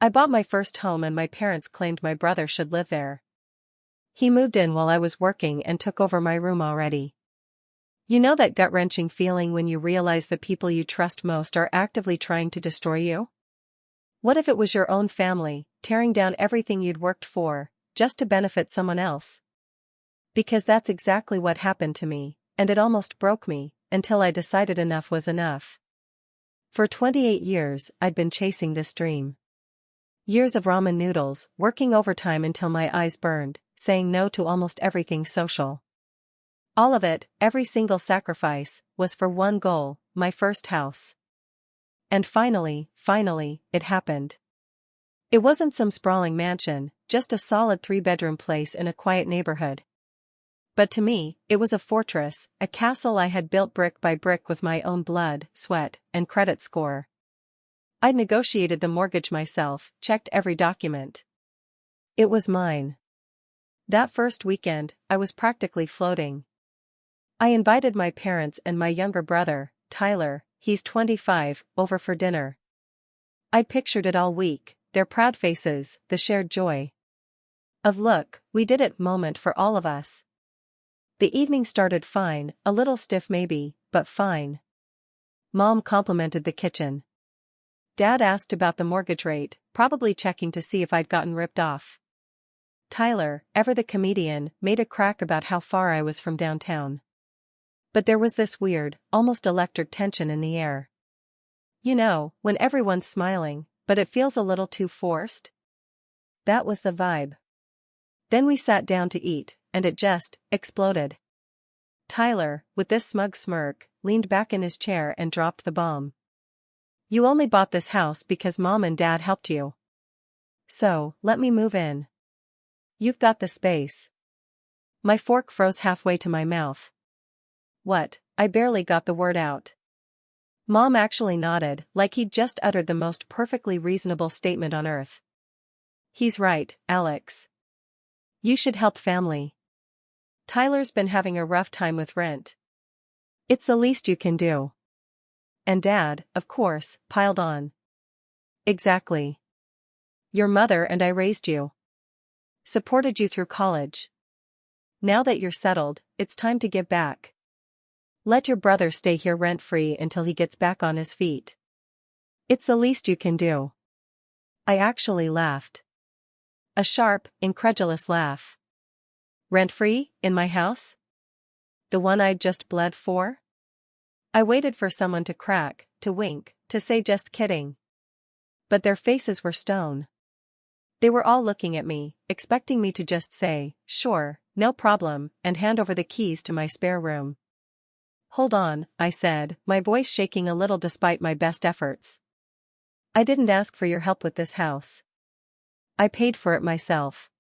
I bought my first home and my parents claimed my brother should live there. He moved in while I was working and took over my room already. You know that gut-wrenching feeling when you realize the people you trust most are actively trying to destroy you? What if it was your own family, tearing down everything you'd worked for, just to benefit someone else? Because that's exactly what happened to me, and it almost broke me, until I decided enough was enough. For 28 years, I'd been chasing this dream. Years of ramen noodles, working overtime until my eyes burned, saying no to almost everything social. All of it, every single sacrifice, was for one goal, my first house. And finally, it happened. It wasn't some sprawling mansion, just a solid 3-bedroom place in a quiet neighborhood. But to me, it was a fortress, a castle I had built brick by brick with my own blood, sweat, and credit score. I'd negotiated the mortgage myself, checked every document. It was mine. That first weekend, I was practically floating. I invited my parents and my younger brother, Tyler, he's 25, over for dinner. I'd pictured it all week, their proud faces, the shared joy. Of look, we did it moment for all of us. The evening started fine, a little stiff maybe, but fine. Mom complimented the kitchen. Dad asked about the mortgage rate, probably checking to see if I'd gotten ripped off. Tyler, ever the comedian, made a crack about how far I was from downtown. But there was this weird, almost electric tension in the air. You know, when everyone's smiling, but it feels a little too forced? That was the vibe. Then we sat down to eat, and it just exploded. Tyler, with this smug smirk, leaned back in his chair and dropped the bomb. You only bought this house because Mom and Dad helped you. So, let me move in. You've got the space. My fork froze halfway to my mouth. What? I barely got the word out. Mom actually nodded, like he'd just uttered the most perfectly reasonable statement on earth. He's right, Alex. You should help family. Tyler's been having a rough time with rent. It's the least you can do. And Dad, of course, piled on. Exactly. Your mother and I raised you. Supported you through college. Now that you're settled, it's time to give back. Let your brother stay here rent-free until he gets back on his feet. It's the least you can do. I actually laughed. A sharp, incredulous laugh. Rent-free, in my house? The one I'd just bled for? I waited for someone to crack, to wink, to say just kidding. But their faces were stone. They were all looking at me, expecting me to just say, sure, no problem, and hand over the keys to my spare room. Hold on, I said, my voice shaking a little despite my best efforts. I didn't ask for your help with this house. I paid for it myself.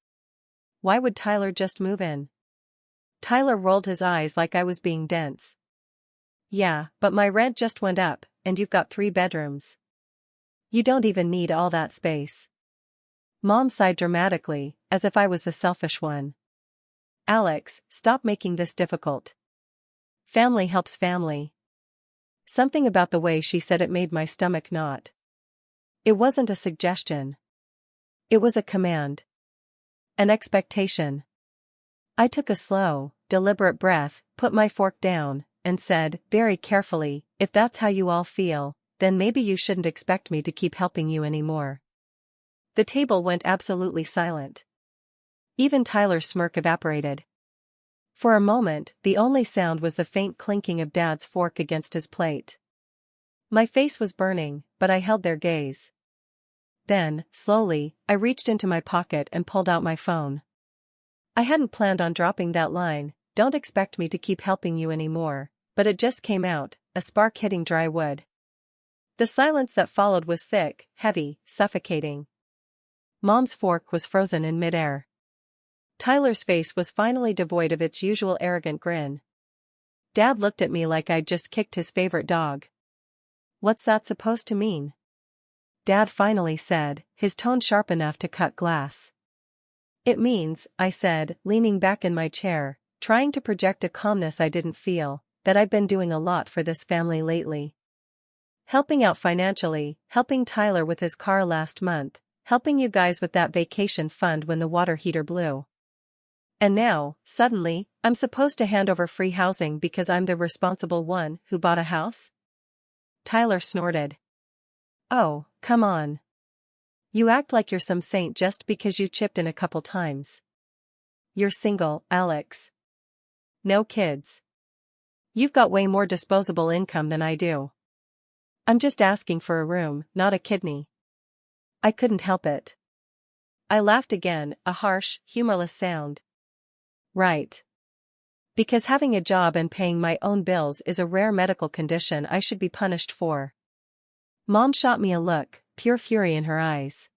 Why would Tyler just move in? Tyler rolled his eyes like I was being dense. Yeah, but my rent just went up, and you've got 3 bedrooms. You don't even need all that space. Mom sighed dramatically, as if I was the selfish one. Alex, stop making this difficult. Family helps family. Something about the way she said it made my stomach knot. It wasn't a suggestion. It was a command. An expectation. I took a slow, deliberate breath, put my fork down, and said, very carefully, if that's how you all feel, then maybe you shouldn't expect me to keep helping you anymore. The table went absolutely silent. Even Tyler's smirk evaporated. For a moment, the only sound was the faint clinking of Dad's fork against his plate. My face was burning, but I held their gaze. Then, slowly, I reached into my pocket and pulled out my phone. I hadn't planned on dropping that line, don't expect me to keep helping you anymore, but it just came out, a spark hitting dry wood. The silence that followed was thick, heavy, suffocating. Mom's fork was frozen in midair. Tyler's face was finally devoid of its usual arrogant grin. Dad looked at me like I'd just kicked his favorite dog. What's that supposed to mean? Dad finally said, his tone sharp enough to cut glass. It means, I said, leaning back in my chair, trying to project a calmness I didn't feel, that I've been doing a lot for this family lately. Helping out financially, helping Tyler with his car last month, helping you guys with that vacation fund when the water heater blew. And now, suddenly, I'm supposed to hand over free housing because I'm the responsible one who bought a house? Tyler snorted. Oh, come on. You act like you're some saint just because you chipped in a couple times. You're single, Alex. No kids. You've got way more disposable income than I do. I'm just asking for a room, not a kidney. I couldn't help it. I laughed again, a harsh, humorless sound. Right. Because having a job and paying my own bills is a rare medical condition I should be punished for. Mom shot me a look, pure fury in her eyes.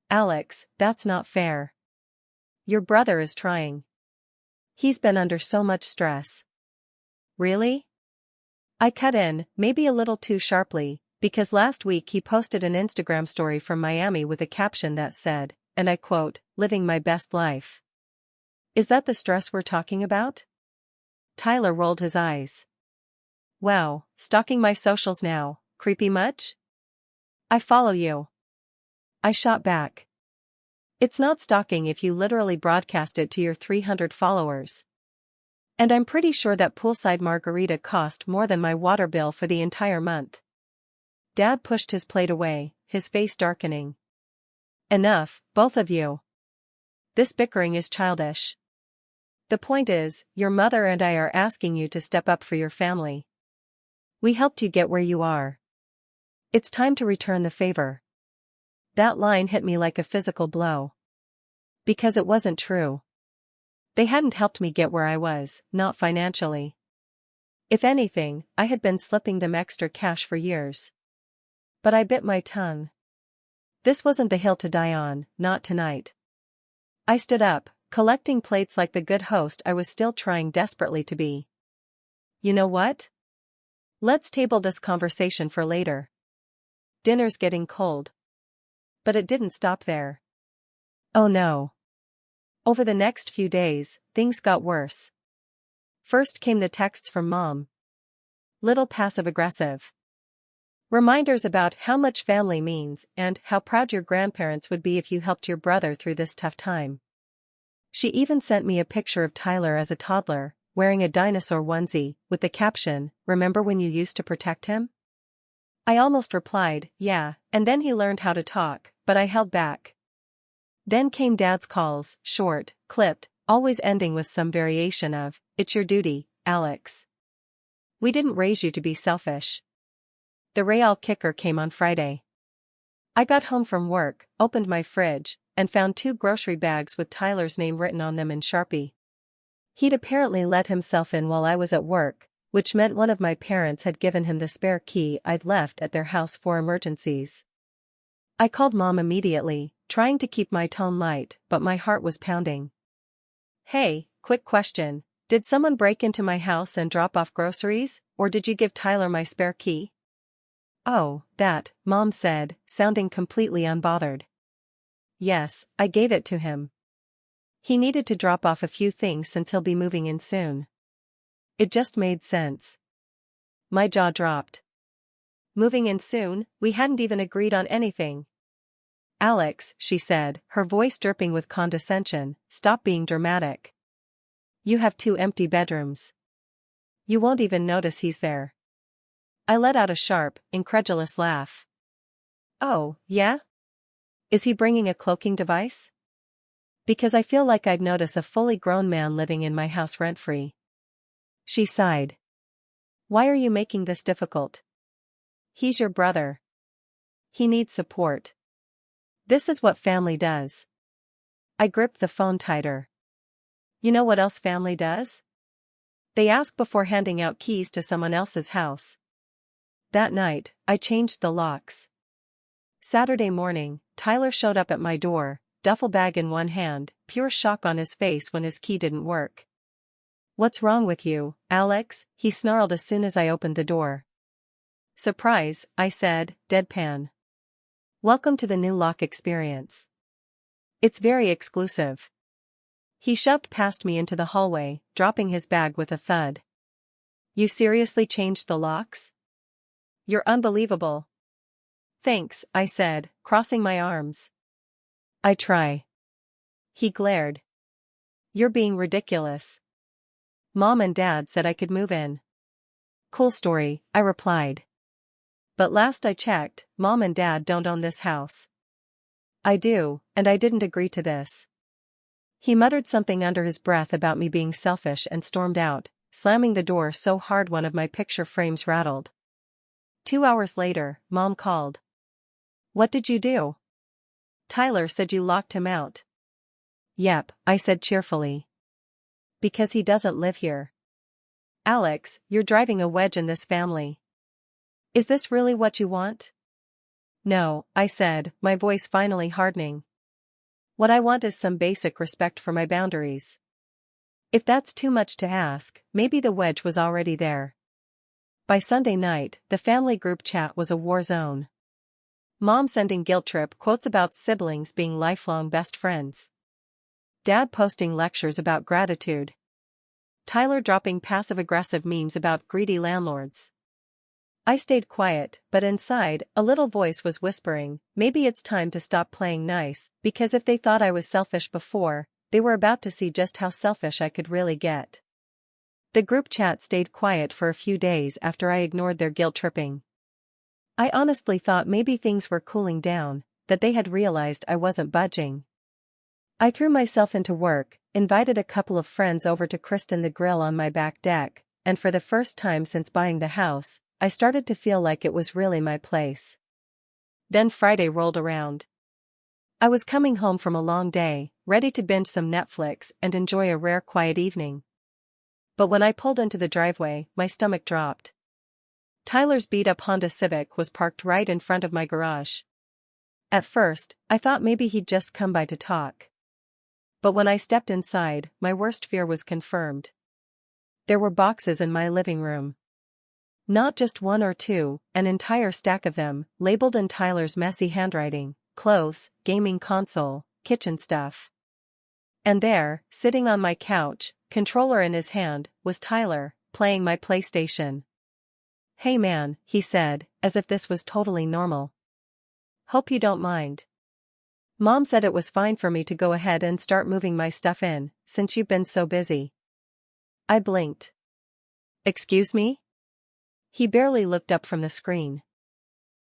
Alex, that's not fair. Your brother is trying. He's been under so much stress. Really? I cut in, maybe a little too sharply, because last week he posted an Instagram story from Miami with a caption that said, and I quote, "Living my best life." Is that the stress we're talking about? Tyler rolled his eyes. Wow, stalking my socials now, creepy much? I follow you. I shot back. It's not stalking if you literally broadcast it to your 300 followers. And I'm pretty sure that poolside margarita cost more than my water bill for the entire month. Dad pushed his plate away, his face darkening. Enough, both of you. This bickering is childish. The point is, your mother and I are asking you to step up for your family. We helped you get where you are. It's time to return the favor. That line hit me like a physical blow. Because it wasn't true. They hadn't helped me get where I was, not financially. If anything, I had been slipping them extra cash for years. But I bit my tongue. This wasn't the hill to die on, not tonight. I stood up, collecting plates like the good host I was still trying desperately to be. You know what? Let's table this conversation for later. Dinner's getting cold. But it didn't stop there. Oh no. Over the next few days, things got worse. First came the texts from Mom. Little passive-aggressive. Reminders about how much family means and how proud your grandparents would be if you helped your brother through this tough time. She even sent me a picture of Tyler as a toddler, wearing a dinosaur onesie, with the caption, "Remember when you used to protect him?" I almost replied, yeah, and then he learned how to talk, but I held back. Then came Dad's calls, short, clipped, always ending with some variation of, "It's your duty, Alex. We didn't raise you to be selfish." The real kicker came on Friday. I got home from work, opened my fridge, and found 2 grocery bags with Tyler's name written on them in Sharpie. He'd apparently let himself in while I was at work, which meant one of my parents had given him the spare key I'd left at their house for emergencies. I called Mom immediately, trying to keep my tone light, but my heart was pounding. Hey, quick question, did someone break into my house and drop off groceries, or did you give Tyler my spare key? Oh, that, Mom said, sounding completely unbothered. Yes, I gave it to him. He needed to drop off a few things since he'll be moving in soon. It just made sense. My jaw dropped. Moving in soon? We hadn't even agreed on anything. Alex, she said, her voice dripping with condescension, stop being dramatic. You have 2 empty bedrooms. You won't even notice he's there. I let out a sharp, incredulous laugh. Oh, yeah? Is he bringing a cloaking device? Because I feel like I'd notice a fully grown man living in my house rent-free. She sighed. Why are you making this difficult? He's your brother. He needs support. This is what family does. I gripped the phone tighter. You know what else family does? They ask before handing out keys to someone else's house. That night, I changed the locks. Saturday morning, Tyler showed up at my door, duffel bag in one hand, pure shock on his face when his key didn't work. What's wrong with you, Alex? He snarled as soon as I opened the door. Surprise, I said, deadpan. Welcome to the new lock experience. It's very exclusive. He shoved past me into the hallway, dropping his bag with a thud. You seriously changed the locks? You're unbelievable. Thanks, I said, crossing my arms. I try. He glared. You're being ridiculous. Mom and Dad said I could move in. Cool story, I replied. But last I checked, Mom and Dad don't own this house. I do, and I didn't agree to this. He muttered something under his breath about me being selfish and stormed out, slamming the door so hard one of my picture frames rattled. 2 hours later, Mom called. What did you do? Tyler said you locked him out. Yep, I said cheerfully. Because he doesn't live here. Alex, you're driving a wedge in this family. Is this really what you want? No, I said, my voice finally hardening. What I want is some basic respect for my boundaries. If that's too much to ask, maybe the wedge was already there. By Sunday night, the family group chat was a war zone. Mom sending guilt trip quotes about siblings being lifelong best friends. Dad posting lectures about gratitude. Tyler dropping passive-aggressive memes about greedy landlords. I stayed quiet, but inside, a little voice was whispering, maybe it's time to stop playing nice, because if they thought I was selfish before, they were about to see just how selfish I could really get. The group chat stayed quiet for a few days after I ignored their guilt-tripping. I honestly thought maybe things were cooling down, that they had realized I wasn't budging. I threw myself into work, invited a couple of friends over to Kristen the Grill on my back deck, and for the first time since buying the house, I started to feel like it was really my place. Then Friday rolled around. I was coming home from a long day, ready to binge some Netflix and enjoy a rare quiet evening. But when I pulled into the driveway, my stomach dropped. Tyler's beat-up Honda Civic was parked right in front of my garage. At first, I thought maybe he'd just come by to talk. But when I stepped inside, my worst fear was confirmed. There were boxes in my living room. Not just one or two, an entire stack of them, labeled in Tyler's messy handwriting, clothes, gaming console, kitchen stuff. And there, sitting on my couch, controller in his hand, was Tyler, playing my PlayStation. Hey man, he said, as if this was totally normal. Hope you don't mind. Mom said it was fine for me to go ahead and start moving my stuff in, since you've been so busy. I blinked. Excuse me? He barely looked up from the screen.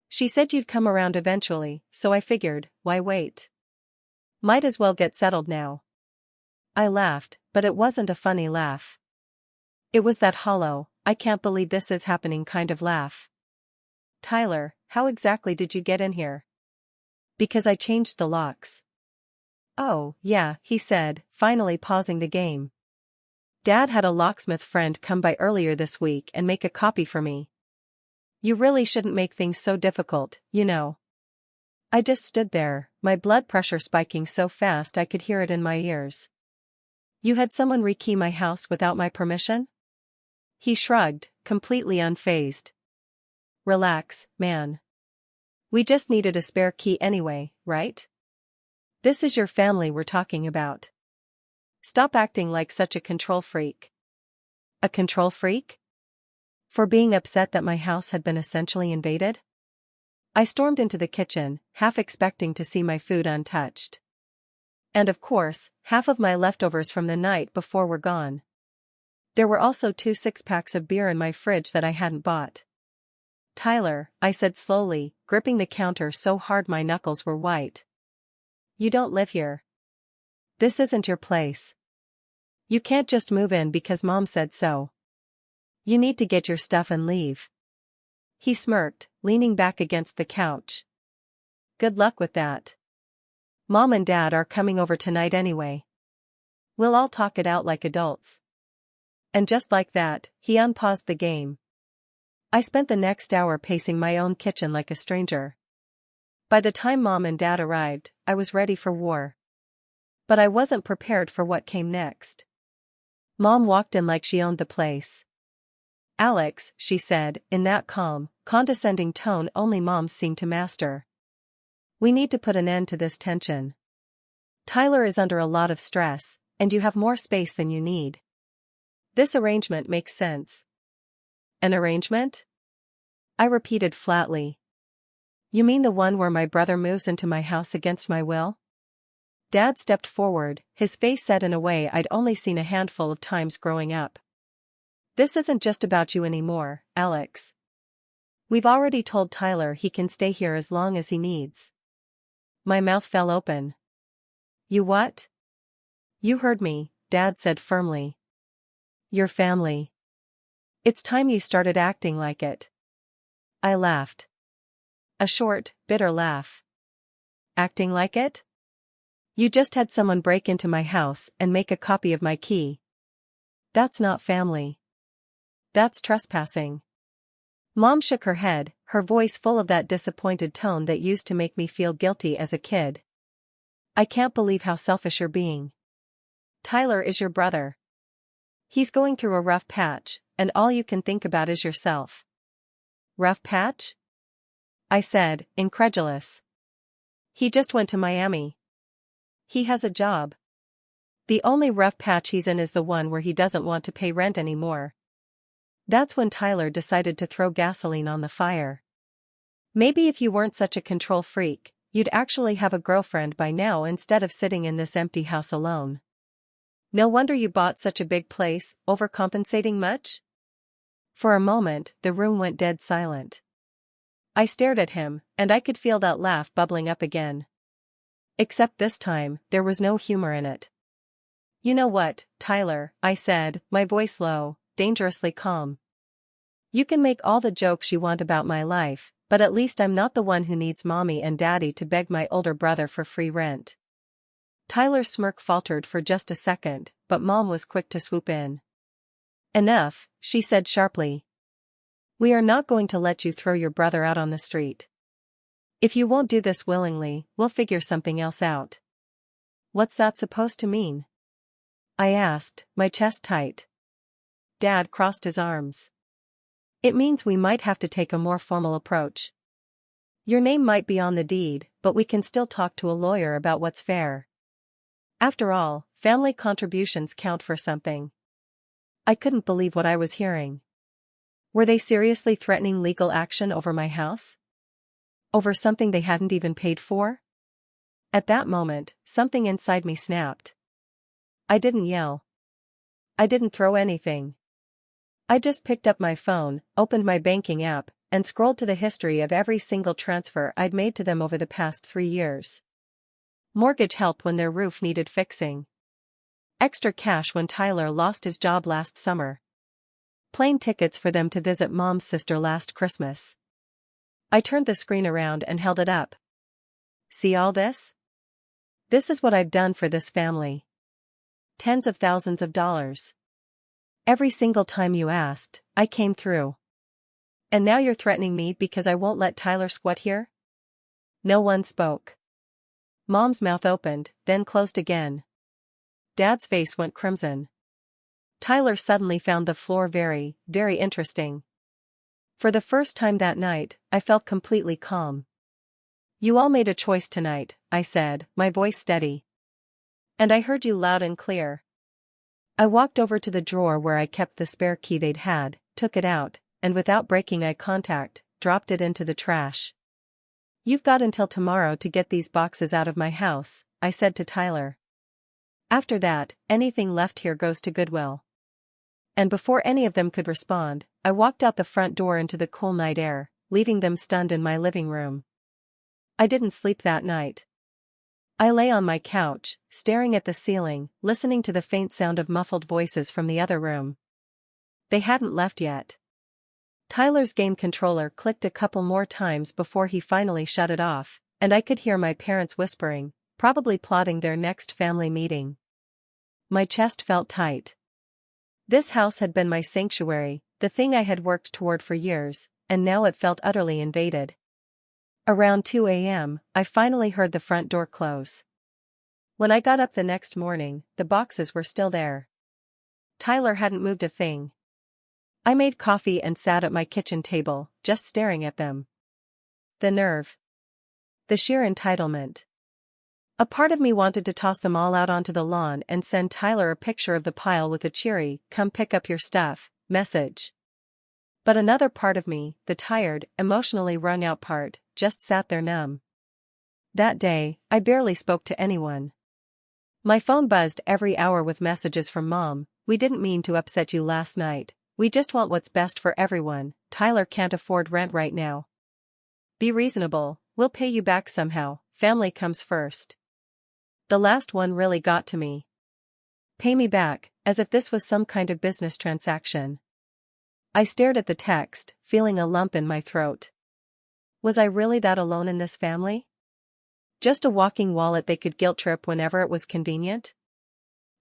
She said you'd come around eventually, so I figured, why wait? Might as well get settled now. I laughed, but it wasn't a funny laugh. It was that hollow, I can't believe this is happening kind of laugh. Tyler, how exactly did you get in here? Because I changed the locks. Oh, yeah, he said, finally pausing the game. Dad had a locksmith friend come by earlier this week and make a copy for me. You really shouldn't make things so difficult, you know. I just stood there, my blood pressure spiking so fast I could hear it in my ears. You had someone rekey my house without my permission? He shrugged, completely unfazed. Relax, man. We just needed a spare key anyway, right? This is your family we're talking about. Stop acting like such a control freak. A control freak? For being upset that my house had been essentially invaded? I stormed into the kitchen, half expecting to see my food untouched. And of course, half of my leftovers from the night before were gone. There were also 2 six-packs of beer in my fridge that I hadn't bought. Tyler, I said slowly, gripping the counter so hard my knuckles were white. You don't live here. This isn't your place. You can't just move in because Mom said so. You need to get your stuff and leave. He smirked, leaning back against the couch. Good luck with that. Mom and Dad are coming over tonight anyway. We'll all talk it out like adults. And just like that, he unpaused the game. I spent the next hour pacing my own kitchen like a stranger. By the time Mom and Dad arrived, I was ready for war. But I wasn't prepared for what came next. Mom walked in like she owned the place. Alex, she said, in that calm, condescending tone only moms seem to master. We need to put an end to this tension. Tyler is under a lot of stress, and you have more space than you need. This arrangement makes sense. An arrangement? I repeated flatly. You mean the one where my brother moves into my house against my will? Dad stepped forward, his face set in a way I'd only seen a handful of times growing up. This isn't just about you anymore, Alex. We've already told Tyler he can stay here as long as he needs. My mouth fell open. You what? You heard me, Dad said firmly. Your family. It's time you started acting like it. I laughed. A short, bitter laugh. Acting like it? You just had someone break into my house and make a copy of my key. That's not family. That's trespassing. Mom shook her head, her voice full of that disappointed tone that used to make me feel guilty as a kid. I can't believe how selfish you're being. Tyler is your brother. He's going through a rough patch, and all you can think about is yourself. Rough patch? I said, incredulous. He just went to Miami. He has a job. The only rough patch he's in is the one where he doesn't want to pay rent anymore. That's when Tyler decided to throw gasoline on the fire. Maybe if you weren't such a control freak, you'd actually have a girlfriend by now instead of sitting in this empty house alone. No wonder you bought such a big place, overcompensating much? For a moment, the room went dead silent. I stared at him, and I could feel that laugh bubbling up again. Except this time, there was no humor in it. You know what, Tyler, I said, my voice low, dangerously calm. You can make all the jokes you want about my life, but at least I'm not the one who needs mommy and daddy to beg my older brother for free rent. Tyler's smirk faltered for just a second, but Mom was quick to swoop in. Enough, she said sharply. We are not going to let you throw your brother out on the street. If you won't do this willingly, we'll figure something else out. What's that supposed to mean? I asked, my chest tight. Dad crossed his arms. It means we might have to take a more formal approach. Your name might be on the deed, but we can still talk to a lawyer about what's fair. After all, family contributions count for something. I couldn't believe what I was hearing. Were they seriously threatening legal action over my house? Over something they hadn't even paid for? At that moment, something inside me snapped. I didn't yell. I didn't throw anything. I just picked up my phone, opened my banking app, and scrolled to the history of every single transfer I'd made to them over the past 3 years. Mortgage help when their roof needed fixing. Extra cash when Tyler lost his job last summer. Plane tickets for them to visit Mom's sister last Christmas. I turned the screen around and held it up. See all this? This is what I've done for this family. Tens of thousands of dollars. Every single time you asked, I came through. And now you're threatening me because I won't let Tyler squat here? No one spoke. Mom's mouth opened, then closed again. Dad's face went crimson. Tyler suddenly found the floor very, very interesting. For the first time that night, I felt completely calm. You all made a choice tonight, I said, my voice steady. And I heard you loud and clear. I walked over to the drawer where I kept the spare key they'd had, took it out, and without breaking eye contact, dropped it into the trash. You've got until tomorrow to get these boxes out of my house, I said to Tyler. After that, anything left here goes to Goodwill. And before any of them could respond, I walked out the front door into the cool night air, leaving them stunned in my living room. I didn't sleep that night. I lay on my couch, staring at the ceiling, listening to the faint sound of muffled voices from the other room. They hadn't left yet. Tyler's game controller clicked a couple more times before he finally shut it off, and I could hear my parents whispering, probably plotting their next family meeting. My chest felt tight. This house had been my sanctuary, the thing I had worked toward for years, and now it felt utterly invaded. Around 2 a.m., I finally heard the front door close. When I got up the next morning, the boxes were still there. Tyler hadn't moved a thing. I made coffee and sat at my kitchen table, just staring at them. The nerve. The sheer entitlement. A part of me wanted to toss them all out onto the lawn and send Tyler a picture of the pile with a cheery, "Come pick up your stuff," message. But another part of me, the tired, emotionally wrung-out part, just sat there numb. That day, I barely spoke to anyone. My phone buzzed every hour with messages from Mom. "We didn't mean to upset you last night. We just want what's best for everyone. Tyler can't afford rent right now. Be reasonable, we'll pay you back somehow. Family comes first." The last one really got to me. Pay me back, as if this was some kind of business transaction. I stared at the text, feeling a lump in my throat. Was I really that alone in this family? Just a walking wallet they could guilt trip whenever it was convenient?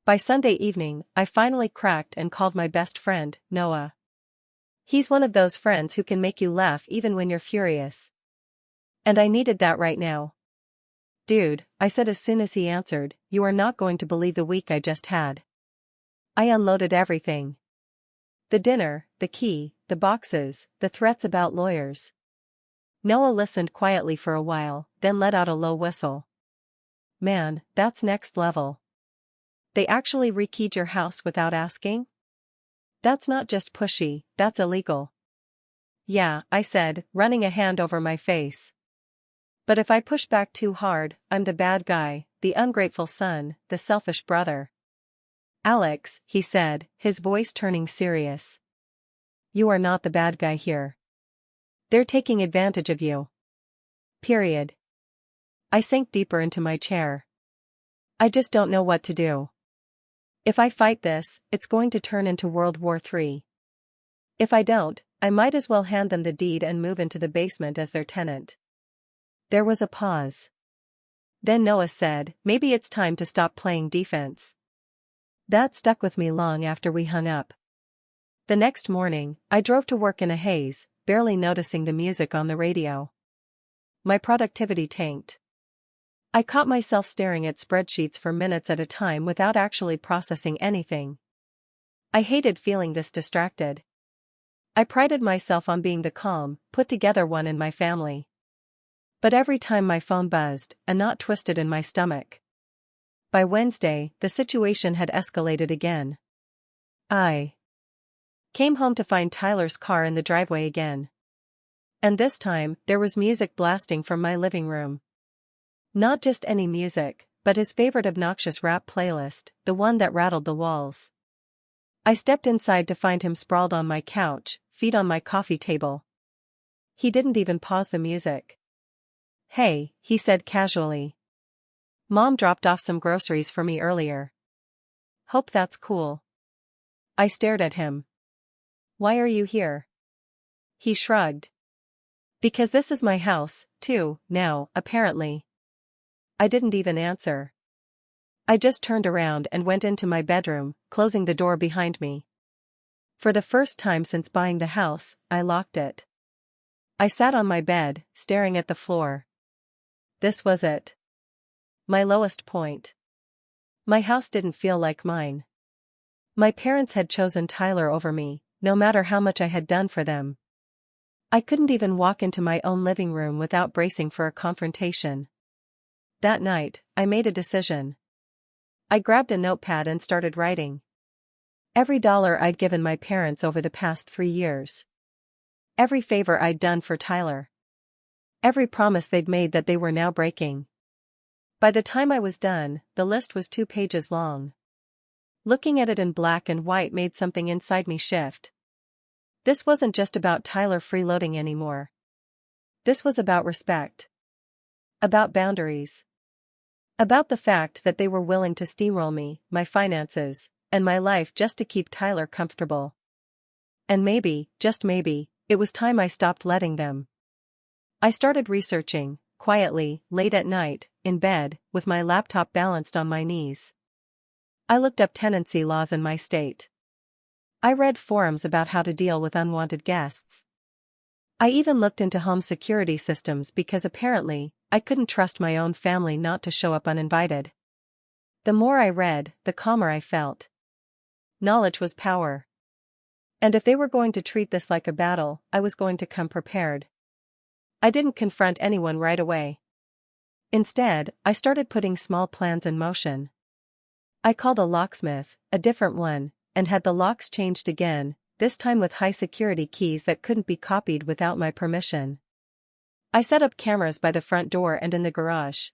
By Sunday evening, I finally cracked and called my best friend, Noah. He's one of those friends who can make you laugh even when you're furious. And I needed that right now. "Dude," I said as soon as he answered, "you are not going to believe the week I just had." I unloaded everything. The dinner, the key, the boxes, the threats about lawyers. Noah listened quietly for a while, then let out a low whistle. "Man, that's next level. They actually rekeyed your house without asking? That's not just pushy, that's illegal." "Yeah," I said, running a hand over my face. "But if I push back too hard, I'm the bad guy, the ungrateful son, the selfish brother." "Alex," he said, his voice turning serious. "You are not the bad guy here. They're taking advantage of you. Period." I sank deeper into my chair. I just don't know what to do. If I fight this, it's going to turn into World War III. If I don't, I might as well hand them the deed and move into the basement as their tenant. There was a pause. Then Noah said, "Maybe it's time to stop playing defense." That stuck with me long after we hung up. The next morning, I drove to work in a haze, barely noticing the music on the radio. My productivity tanked. I caught myself staring at spreadsheets for minutes at a time without actually processing anything. I hated feeling this distracted. I prided myself on being the calm, put-together one in my family. But every time my phone buzzed, a knot twisted in my stomach. By Wednesday, the situation had escalated again. I came home to find Tyler's car in the driveway again. And this time, there was music blasting from my living room. Not just any music, but his favorite obnoxious rap playlist, the one that rattled the walls. I stepped inside to find him sprawled on my couch, feet on my coffee table. He didn't even pause the music. "Hey," he said casually. "Mom dropped off some groceries for me earlier. Hope that's cool." I stared at him. "Why are you here?" He shrugged. "Because this is my house, too, now, apparently." I didn't even answer. I just turned around and went into my bedroom, closing the door behind me. For the first time since buying the house, I locked it. I sat on my bed, staring at the floor. This was it. My lowest point. My house didn't feel like mine. My parents had chosen Tyler over me, no matter how much I had done for them. I couldn't even walk into my own living room without bracing for a confrontation. That night, I made a decision. I grabbed a notepad and started writing. Every dollar I'd given my parents over the past 3 years. Every favor I'd done for Tyler. Every promise they'd made that they were now breaking. By the time I was done, the list was 2 pages long. Looking at it in black and white made something inside me shift. This wasn't just about Tyler freeloading anymore. This was about respect. About boundaries. About the fact that they were willing to steamroll me, my finances, and my life just to keep Tyler comfortable. And maybe, just maybe, it was time I stopped letting them. I started researching, quietly, late at night, in bed, with my laptop balanced on my knees. I looked up tenancy laws in my state. I read forums about how to deal with unwanted guests. I even looked into home security systems because apparently, I couldn't trust my own family not to show up uninvited. The more I read, the calmer I felt. Knowledge was power. And if they were going to treat this like a battle, I was going to come prepared. I didn't confront anyone right away. Instead, I started putting small plans in motion. I called a locksmith, a different one, and had the locks changed again, this time with high-security keys that couldn't be copied without my permission. I set up cameras by the front door and in the garage.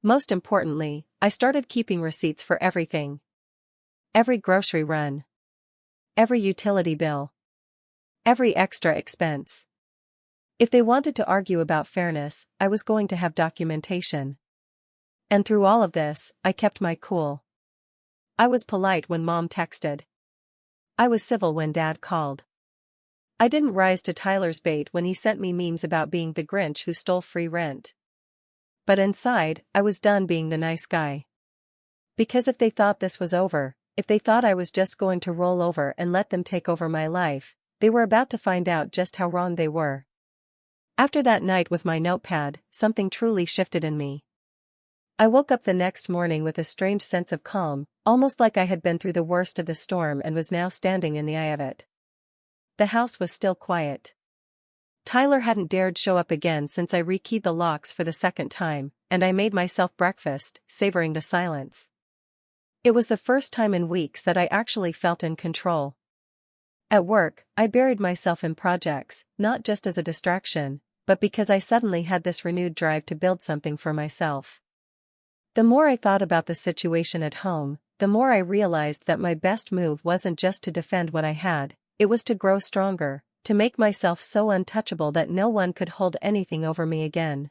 Most importantly, I started keeping receipts for everything. Every grocery run. Every utility bill. Every extra expense. If they wanted to argue about fairness, I was going to have documentation. And through all of this, I kept my cool. I was polite when Mom texted. I was civil when Dad called. I didn't rise to Tyler's bait when he sent me memes about being the Grinch who stole free rent. But inside, I was done being the nice guy. Because if they thought this was over, if they thought I was just going to roll over and let them take over my life, they were about to find out just how wrong they were. After that night with my notepad, something truly shifted in me. I woke up the next morning with a strange sense of calm, almost like I had been through the worst of the storm and was now standing in the eye of it. The house was still quiet. Tyler hadn't dared show up again since I rekeyed the locks for the second time, and I made myself breakfast, savoring the silence. It was the first time in weeks that I actually felt in control. At work, I buried myself in projects, not just as a distraction, but because I suddenly had this renewed drive to build something for myself. The more I thought about the situation at home, the more I realized that my best move wasn't just to defend what I had, it was to grow stronger, to make myself so untouchable that no one could hold anything over me again.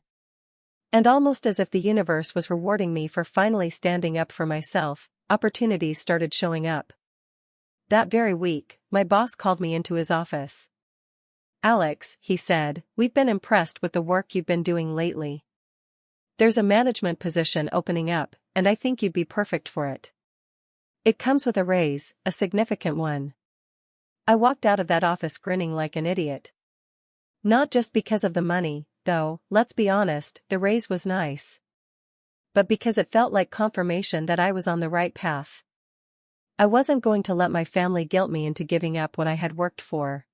And almost as if the universe was rewarding me for finally standing up for myself, opportunities started showing up. That very week, my boss called me into his office. "Alex," he said, "we've been impressed with the work you've been doing lately. There's a management position opening up, and I think you'd be perfect for it. It comes with a raise, a significant one." I walked out of that office grinning like an idiot. Not just because of the money, though, let's be honest, the raise was nice. But because it felt like confirmation that I was on the right path. I wasn't going to let my family guilt me into giving up what I had worked for.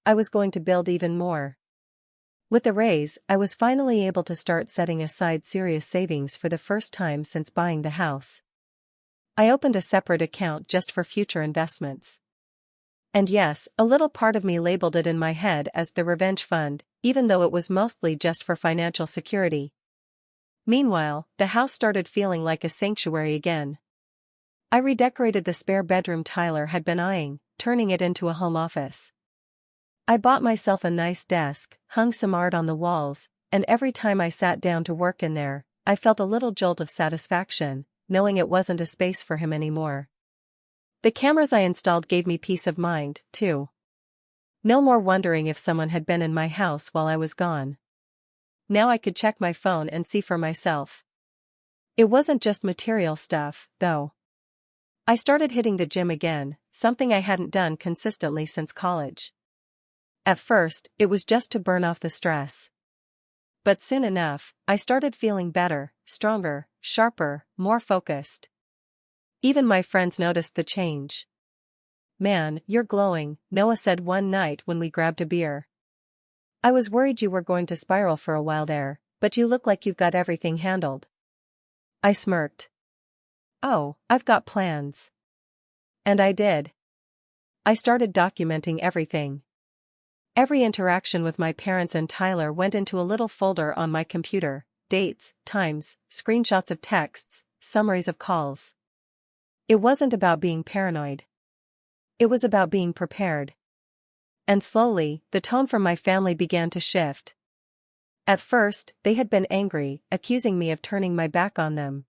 I was going to build even more. With the raise, I was finally able to start setting aside serious savings for the first time since buying the house. I opened a separate account just for future investments. And yes, a little part of me labeled it in my head as the revenge fund, even though it was mostly just for financial security. Meanwhile, the house started feeling like a sanctuary again. I redecorated the spare bedroom Tyler had been eyeing, turning it into a home office. I bought myself a nice desk, hung some art on the walls, and every time I sat down to work in there, I felt a little jolt of satisfaction, knowing it wasn't a space for him anymore. The cameras I installed gave me peace of mind, too. No more wondering if someone had been in my house while I was gone. Now I could check my phone and see for myself. It wasn't just material stuff, though. I started hitting the gym again, something I hadn't done consistently since college. At first, it was just to burn off the stress. But soon enough, I started feeling better, stronger, sharper, more focused. Even my friends noticed the change. "Man, you're glowing," Noah said one night when we grabbed a beer. "I was worried you were going to spiral for a while there, but you look like you've got everything handled." I smirked. "Oh, I've got plans." And I did. I started documenting everything. Every interaction with my parents and Tyler went into a little folder on my computer: dates, times, screenshots of texts, summaries of calls. It wasn't about being paranoid. It was about being prepared. And slowly, the tone from my family began to shift. At first, they had been angry, accusing me of turning my back on them.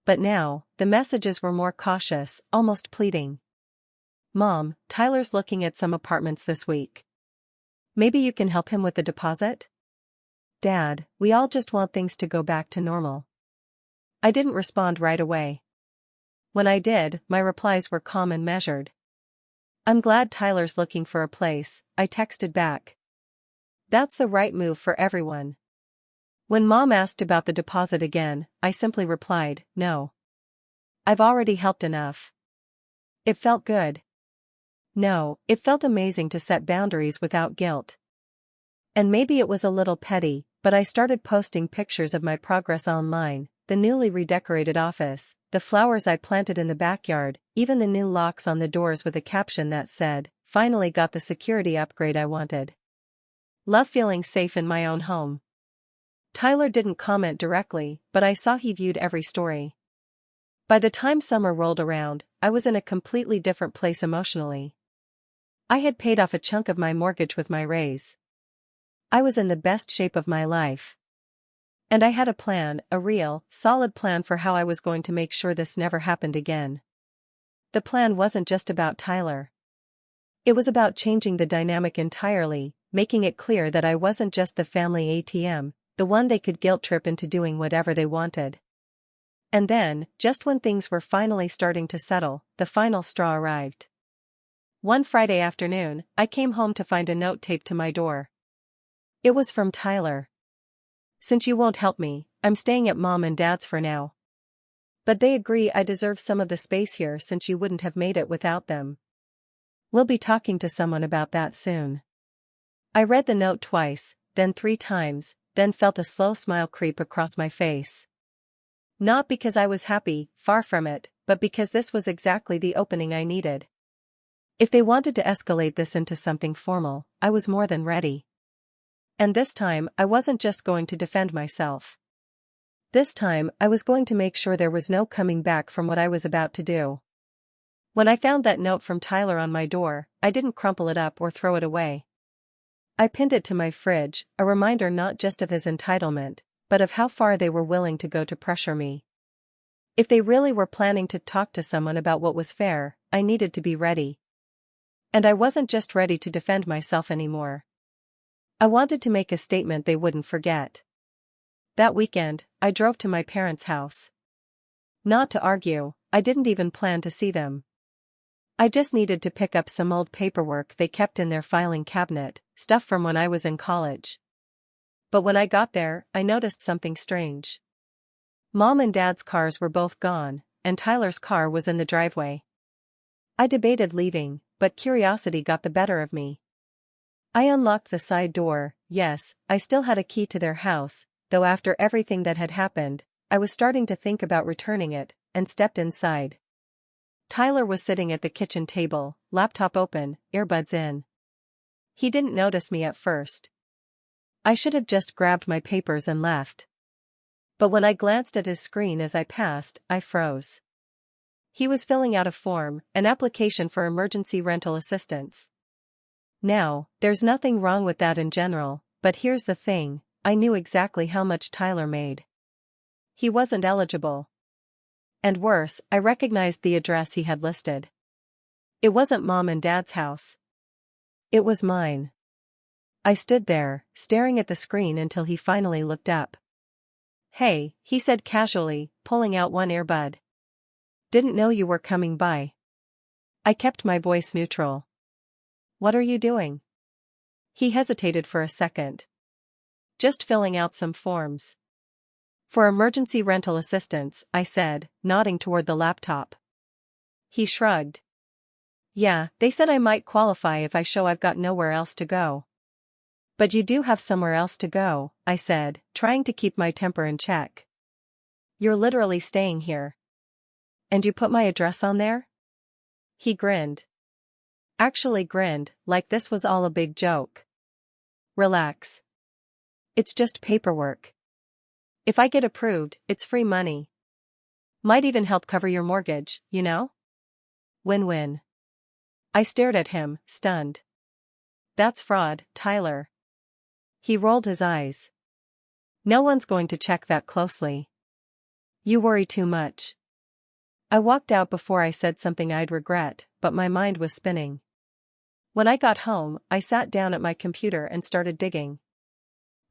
But now, the messages were more cautious, almost pleading. "Mom, Tyler's looking at some apartments this week. Maybe you can help him with the deposit?" "Dad, we all just want things to go back to normal." I didn't respond right away. When I did, my replies were calm and measured. "I'm glad Tyler's looking for a place," I texted back. "That's the right move for everyone." When Mom asked about the deposit again, I simply replied, "No. I've already helped enough." It felt good. No, it felt amazing to set boundaries without guilt. And maybe it was a little petty, but I started posting pictures of my progress online: the newly redecorated office, the flowers I planted in the backyard, even the new locks on the doors with a caption that said, "Finally got the security upgrade I wanted." Love feeling safe in my own home. Tyler didn't comment directly, but I saw he viewed every story. By the time summer rolled around, I was in a completely different place emotionally. I had paid off a chunk of my mortgage with my raise. I was in the best shape of my life. And I had a plan, a real, solid plan for how I was going to make sure this never happened again. The plan wasn't just about Tyler. It was about changing the dynamic entirely, making it clear that I wasn't just the family ATM, the one they could guilt trip into doing whatever they wanted. And then, just when things were finally starting to settle, the final straw arrived. One Friday afternoon, I came home to find a note taped to my door. It was from Tyler. "Since you won't help me, I'm staying at Mom and Dad's for now. But they agree I deserve some of the space here since you wouldn't have made it without them. We'll be talking to someone about that soon." I read the note twice, then 3 times, then felt a slow smile creep across my face. Not because I was happy, far from it, but because this was exactly the opening I needed. If they wanted to escalate this into something formal, I was more than ready. And this time, I wasn't just going to defend myself. This time, I was going to make sure there was no coming back from what I was about to do. When I found that note from Tyler on my door, I didn't crumple it up or throw it away. I pinned it to my fridge, a reminder not just of his entitlement, but of how far they were willing to go to pressure me. If they really were planning to talk to someone about what was fair, I needed to be ready. And I wasn't just ready to defend myself anymore. I wanted to make a statement they wouldn't forget. That weekend, I drove to my parents' house. Not to argue, I didn't even plan to see them. I just needed to pick up some old paperwork they kept in their filing cabinet, stuff from when I was in college. But when I got there, I noticed something strange. Mom and Dad's cars were both gone, and Tyler's car was in the driveway. I debated leaving, but curiosity got the better of me. I unlocked the side door. Yes, I still had a key to their house, though after everything that had happened, I was starting to think about returning it, and stepped inside. Tyler was sitting at the kitchen table, laptop open, earbuds in. He didn't notice me at first. I should have just grabbed my papers and left. But when I glanced at his screen as I passed, I froze. He was filling out a form, an application for emergency rental assistance. Now, there's nothing wrong with that in general, but here's the thing, I knew exactly how much Tyler made. He wasn't eligible. And worse, I recognized the address he had listed. It wasn't Mom and Dad's house. It was mine. I stood there, staring at the screen until he finally looked up. "Hey," he said casually, pulling out one earbud. "Didn't know you were coming by." I kept my voice neutral. "What are you doing?" He hesitated for a second. "Just filling out some forms." "For emergency rental assistance," I said, nodding toward the laptop. He shrugged. "Yeah, they said I might qualify if I show I've got nowhere else to go." "But you do have somewhere else to go," I said, trying to keep my temper in check. "You're literally staying here. And you put my address on there?" He grinned. Actually grinned, like this was all a big joke. "Relax. It's just paperwork. If I get approved, it's free money. Might even help cover your mortgage, you know? Win-win." I stared at him, stunned. "That's fraud, Tyler." He rolled his eyes. "No one's going to check that closely. You worry too much." I walked out before I said something I'd regret, but my mind was spinning. When I got home, I sat down at my computer and started digging.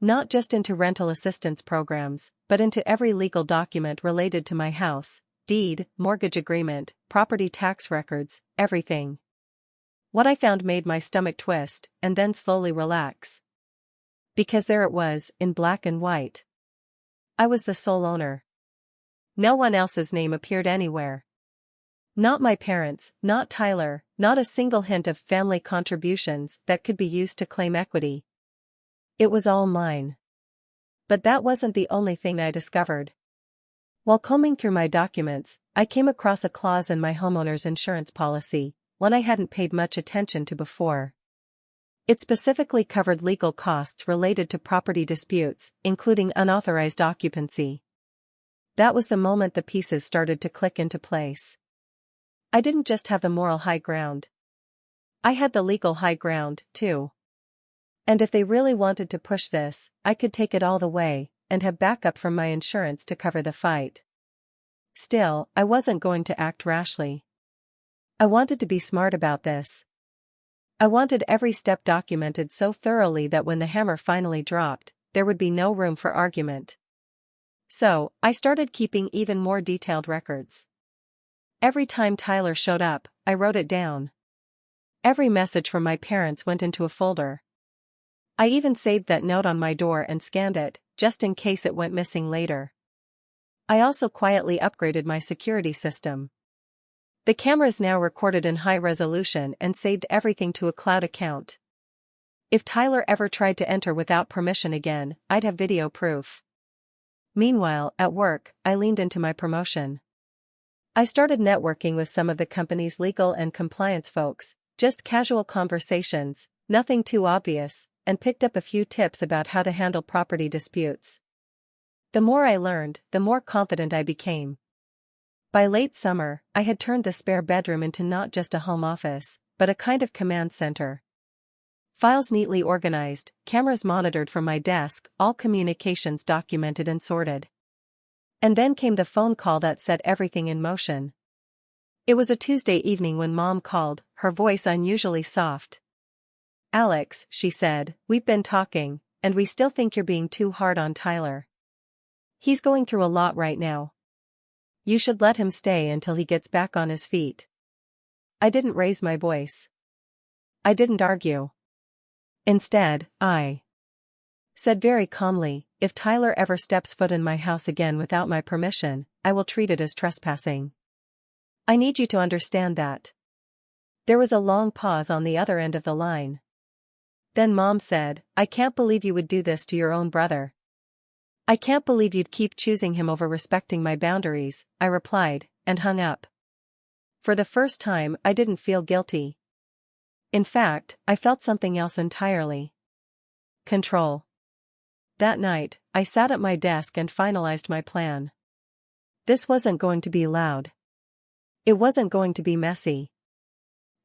Not just into rental assistance programs, but into every legal document related to my house, deed, mortgage agreement, property tax records, everything. What I found made my stomach twist, and then slowly relax. Because there it was, in black and white. I was the sole owner. No one else's name appeared anywhere. Not my parents, not Tyler, not a single hint of family contributions that could be used to claim equity. It was all mine. But that wasn't the only thing I discovered. While combing through my documents, I came across a clause in my homeowner's insurance policy, one I hadn't paid much attention to before. It specifically covered legal costs related to property disputes, including unauthorized occupancy. That was the moment the pieces started to click into place. I didn't just have the moral high ground. I had the legal high ground, too. And if they really wanted to push this, I could take it all the way, and have backup from my insurance to cover the fight. Still, I wasn't going to act rashly. I wanted to be smart about this. I wanted every step documented so thoroughly that when the hammer finally dropped, there would be no room for argument. So, I started keeping even more detailed records. Every time Tyler showed up, I wrote it down. Every message from my parents went into a folder. I even saved that note on my door and scanned it, just in case it went missing later. I also quietly upgraded my security system. The cameras now recorded in high resolution and saved everything to a cloud account. If Tyler ever tried to enter without permission again, I'd have video proof. Meanwhile, at work, I leaned into my promotion. I started networking with some of the company's legal and compliance folks, just casual conversations, nothing too obvious, and picked up a few tips about how to handle property disputes. The more I learned, the more confident I became. By late summer, I had turned the spare bedroom into not just a home office, but a kind of command center. Files neatly organized, cameras monitored from my desk, all communications documented and sorted. And then came the phone call that set everything in motion. It was a Tuesday evening when Mom called, her voice unusually soft. "Alex," she said, "we've been talking, and we still think you're being too hard on Tyler. He's going through a lot right now. You should let him stay until he gets back on his feet." I didn't raise my voice. I didn't argue. Instead, I said very calmly, "If Tyler ever steps foot in my house again without my permission, I will treat it as trespassing. I need you to understand that." There was a long pause on the other end of the line. Then Mom said, "I can't believe you would do this to your own brother." "I can't believe you'd keep choosing him over respecting my boundaries," I replied, and hung up. For the first time, I didn't feel guilty. In fact, I felt something else entirely. Control. That night, I sat at my desk and finalized my plan. This wasn't going to be loud. It wasn't going to be messy.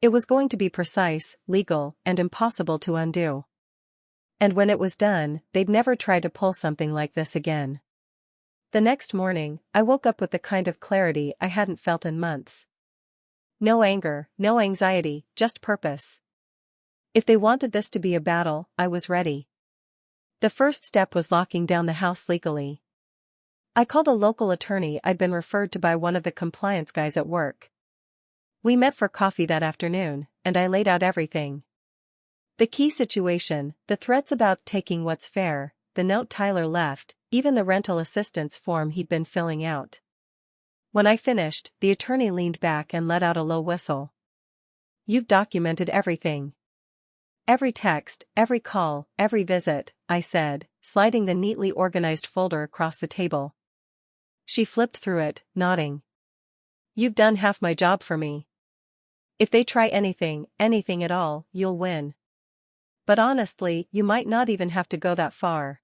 It was going to be precise, legal, and impossible to undo. And when it was done, they'd never try to pull something like this again. The next morning, I woke up with the kind of clarity I hadn't felt in months. No anger, no anxiety, just purpose. If they wanted this to be a battle, I was ready. The first step was locking down the house legally. I called a local attorney I'd been referred to by one of the compliance guys at work. We met for coffee that afternoon, and I laid out everything. The key situation, the threats about taking what's fair, the note Tyler left, even the rental assistance form he'd been filling out. When I finished, the attorney leaned back and let out a low whistle. "You've documented everything." "Every text, every call, every visit," I said, sliding the neatly organized folder across the table. She flipped through it, nodding. "You've done half my job for me. If they try anything at all, you'll win. But honestly, you might not even have to go that far.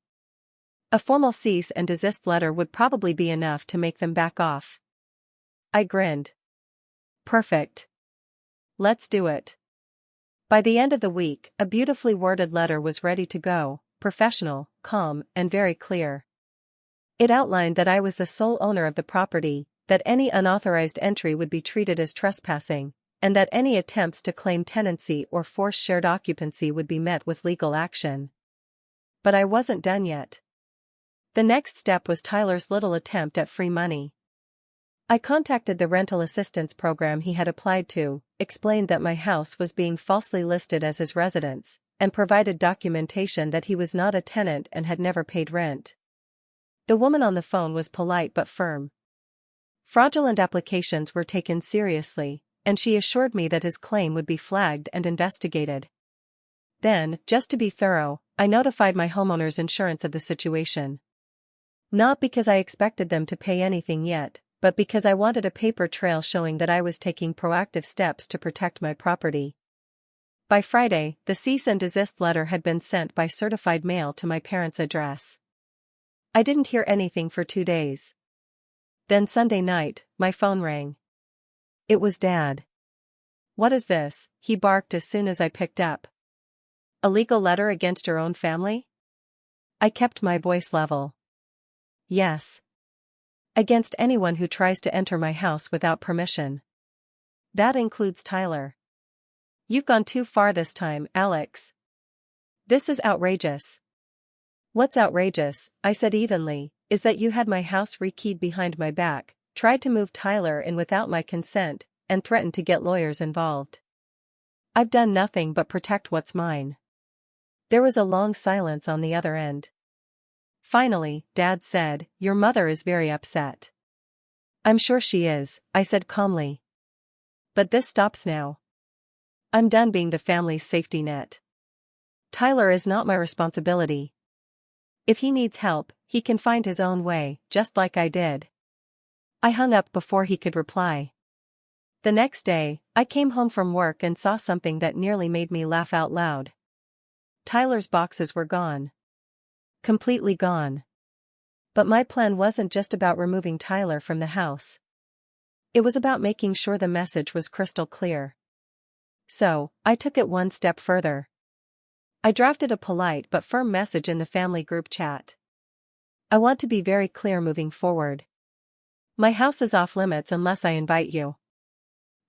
A formal cease and desist letter would probably be enough to make them back off." I grinned. "Perfect. Let's do it." By the end of the week, a beautifully worded letter was ready to go, professional, calm, and very clear. It outlined that I was the sole owner of the property, that any unauthorized entry would be treated as trespassing, and that any attempts to claim tenancy or force shared occupancy would be met with legal action. But I wasn't done yet. The next step was Tyler's little attempt at free money. I contacted the rental assistance program he had applied to, explained that my house was being falsely listed as his residence, and provided documentation that he was not a tenant and had never paid rent. The woman on the phone was polite but firm. Fraudulent applications were taken seriously, and she assured me that his claim would be flagged and investigated. Then, just to be thorough, I notified my homeowner's insurance of the situation. Not because I expected them to pay anything yet, but because I wanted a paper trail showing that I was taking proactive steps to protect my property. By Friday, the cease and desist letter had been sent by certified mail to my parents' address. I didn't hear anything for 2 days. Then Sunday night, my phone rang. It was Dad. "What is this?" he barked as soon as I picked up. "A legal letter against your own family?" I kept my voice level. "Yes. Against anyone who tries to enter my house without permission. That includes Tyler. You've gone too far this time, Alex. This is outrageous." "What's outrageous," I said evenly, "is that you had my house rekeyed behind my back, tried to move Tyler in without my consent, and threatened to get lawyers involved. I've done nothing but protect what's mine." There was a long silence on the other end. Finally, Dad said, "Your mother is very upset." "I'm sure she is," I said calmly. "But this stops now. I'm done being the family's safety net. Tyler is not my responsibility. If he needs help, he can find his own way, just like I did." I hung up before he could reply. The next day, I came home from work and saw something that nearly made me laugh out loud. Tyler's boxes were gone. Completely gone. But my plan wasn't just about removing Tyler from the house. It was about making sure the message was crystal clear. So, I took it one step further. I drafted a polite but firm message in the family group chat. "I want to be very clear moving forward. My house is off limits unless I invite you.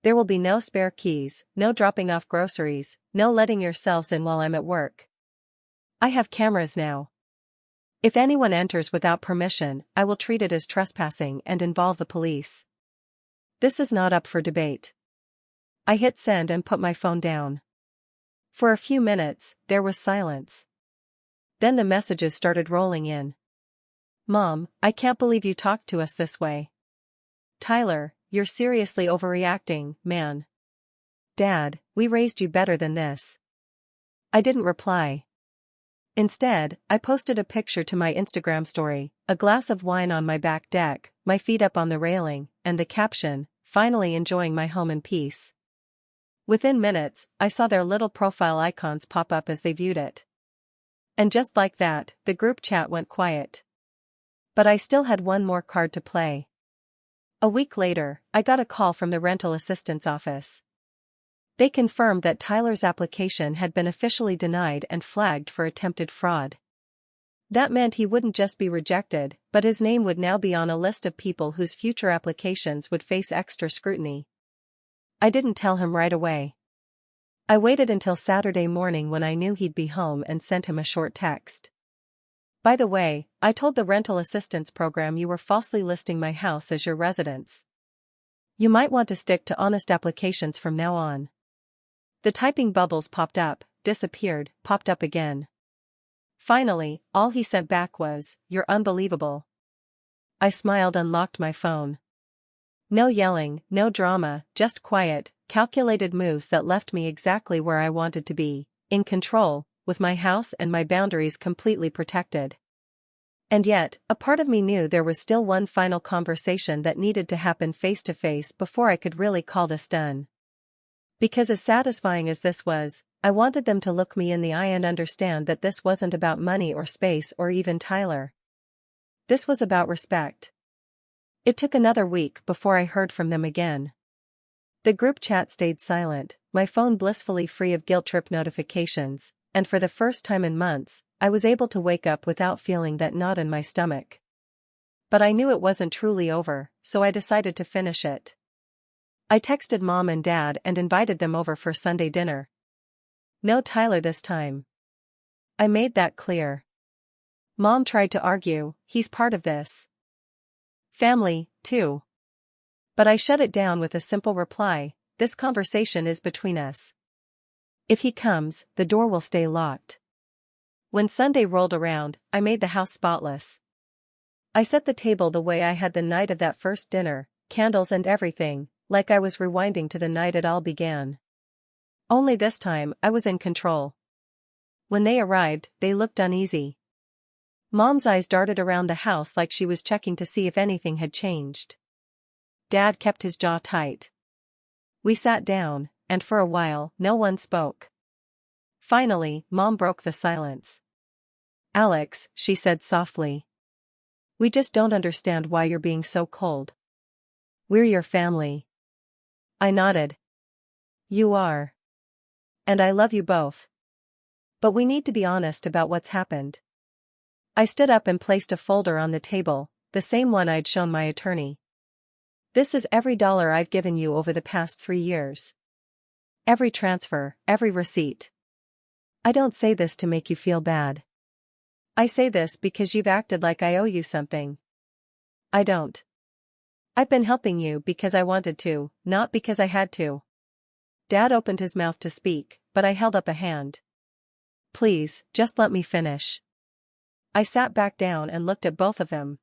There will be no spare keys, no dropping off groceries, no letting yourselves in while I'm at work. I have cameras now. If anyone enters without permission, I will treat it as trespassing and involve the police. This is not up for debate." I hit send and put my phone down. For a few minutes, there was silence. Then the messages started rolling in. "Mom, I can't believe you talked to us this way. Tyler, you're seriously overreacting, man. Dad, we raised you better than this." I didn't reply. Instead, I posted a picture to my Instagram story, a glass of wine on my back deck, my feet up on the railing, and the caption, "Finally enjoying my home in peace." Within minutes, I saw their little profile icons pop up as they viewed it. And just like that, the group chat went quiet. But I still had one more card to play. A week later, I got a call from the rental assistance office. They confirmed that Tyler's application had been officially denied and flagged for attempted fraud. That meant he wouldn't just be rejected, but his name would now be on a list of people whose future applications would face extra scrutiny. I didn't tell him right away. I waited until Saturday morning when I knew he'd be home and sent him a short text. "By the way, I told the rental assistance program you were falsely listing my house as your residence. You might want to stick to honest applications from now on." The typing bubbles popped up, disappeared, popped up again. Finally, all he sent back was, "You're unbelievable." I smiled and locked my phone. No yelling, no drama, just quiet, calculated moves that left me exactly where I wanted to be, in control, with my house and my boundaries completely protected. And yet, a part of me knew there was still one final conversation that needed to happen face to face before I could really call this done. Because as satisfying as this was, I wanted them to look me in the eye and understand that this wasn't about money or space or even Tyler. This was about respect. It took another week before I heard from them again. The group chat stayed silent, my phone blissfully free of guilt trip notifications, and for the first time in months, I was able to wake up without feeling that knot in my stomach. But I knew it wasn't truly over, so I decided to finish it. I texted Mom and Dad and invited them over for Sunday dinner. No Tyler this time. I made that clear. Mom tried to argue, "He's part of this family, too." But I shut it down with a simple reply, "This conversation is between us. If he comes, the door will stay locked." When Sunday rolled around, I made the house spotless. I set the table the way I had the night of that first dinner, candles and everything, like I was rewinding to the night it all began. Only this time, I was in control. When they arrived, they looked uneasy. Mom's eyes darted around the house like she was checking to see if anything had changed. Dad kept his jaw tight. We sat down, and for a while, no one spoke. Finally, Mom broke the silence. Alex, she said softly. We just don't understand why you're being so cold. We're your family. I nodded. You are. And I love you both. But we need to be honest about what's happened. I stood up and placed a folder on the table, the same one I'd shown my attorney. This is every dollar I've given you over the past 3 years. Every transfer, every receipt. I don't say this to make you feel bad. I say this because you've acted like I owe you something. I don't. I've been helping you because I wanted to, not because I had to. Dad opened his mouth to speak, but I held up a hand. Please, just let me finish. I sat back down and looked at both of them.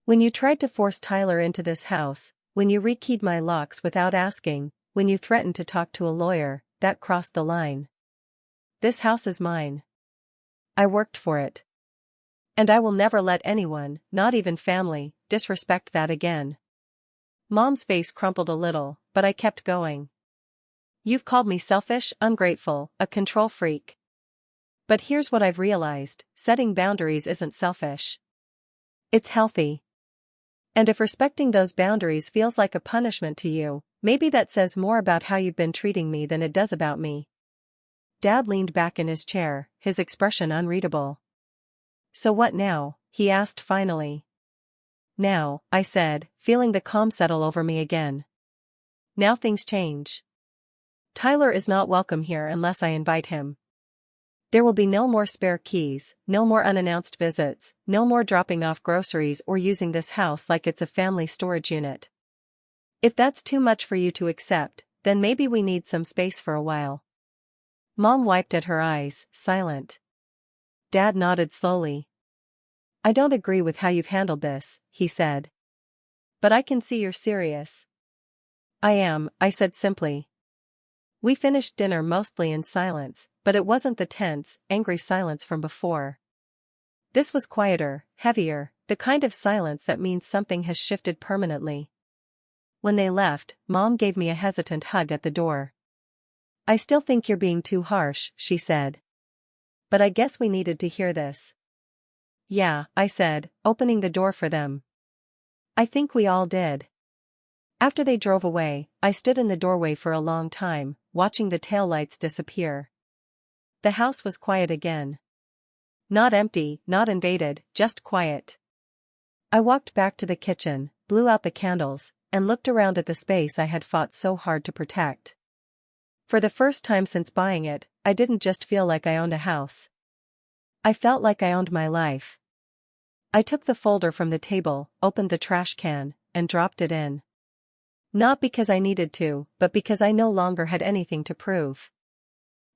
When you tried to force Tyler into this house, when you rekeyed my locks without asking, when you threatened to talk to a lawyer, that crossed the line. This house is mine. I worked for it. And I will never let anyone, not even family, disrespect that again. Mom's face crumpled a little, but I kept going. You've called me selfish, ungrateful, a control freak. But here's what I've realized, setting boundaries isn't selfish. It's healthy. And if respecting those boundaries feels like a punishment to you, maybe that says more about how you've been treating me than it does about me. Dad leaned back in his chair, his expression unreadable. So what now? He asked finally. Now, I said, feeling the calm settle over me again. Now things change. Tyler is not welcome here unless I invite him. There will be no more spare keys, no more unannounced visits, no more dropping off groceries or using this house like it's a family storage unit. If that's too much for you to accept, then maybe we need some space for a while. Mom wiped at her eyes, silent. Dad nodded slowly. I don't agree with how you've handled this, he said. But I can see you're serious. I am, I said simply. We finished dinner mostly in silence, but it wasn't the tense, angry silence from before. This was quieter, heavier, the kind of silence that means something has shifted permanently. When they left, Mom gave me a hesitant hug at the door. I still think you're being too harsh, she said. But I guess we needed to hear this. Yeah, I said, opening the door for them. I think we all did. After they drove away, I stood in the doorway for a long time, watching the taillights disappear. The house was quiet again. Not empty, not invaded, just quiet. I walked back to the kitchen, blew out the candles, and looked around at the space I had fought so hard to protect. For the first time since buying it, I didn't just feel like I owned a house. I felt like I owned my life. I took the folder from the table, opened the trash can, and dropped it in. Not because I needed to, but because I no longer had anything to prove.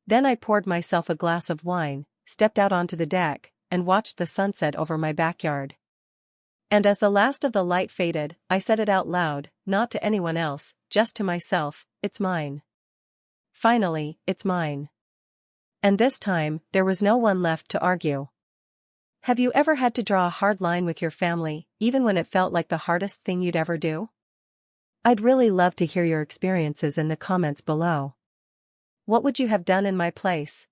Then I poured myself a glass of wine, stepped out onto the deck, and watched the sunset over my backyard. And as the last of the light faded, I said it out loud, not to anyone else, just to myself, it's mine. Finally, it's mine. And this time, there was no one left to argue. Have you ever had to draw a hard line with your family, even when it felt like the hardest thing you'd ever do? I'd really love to hear your experiences in the comments below. What would you have done in my place?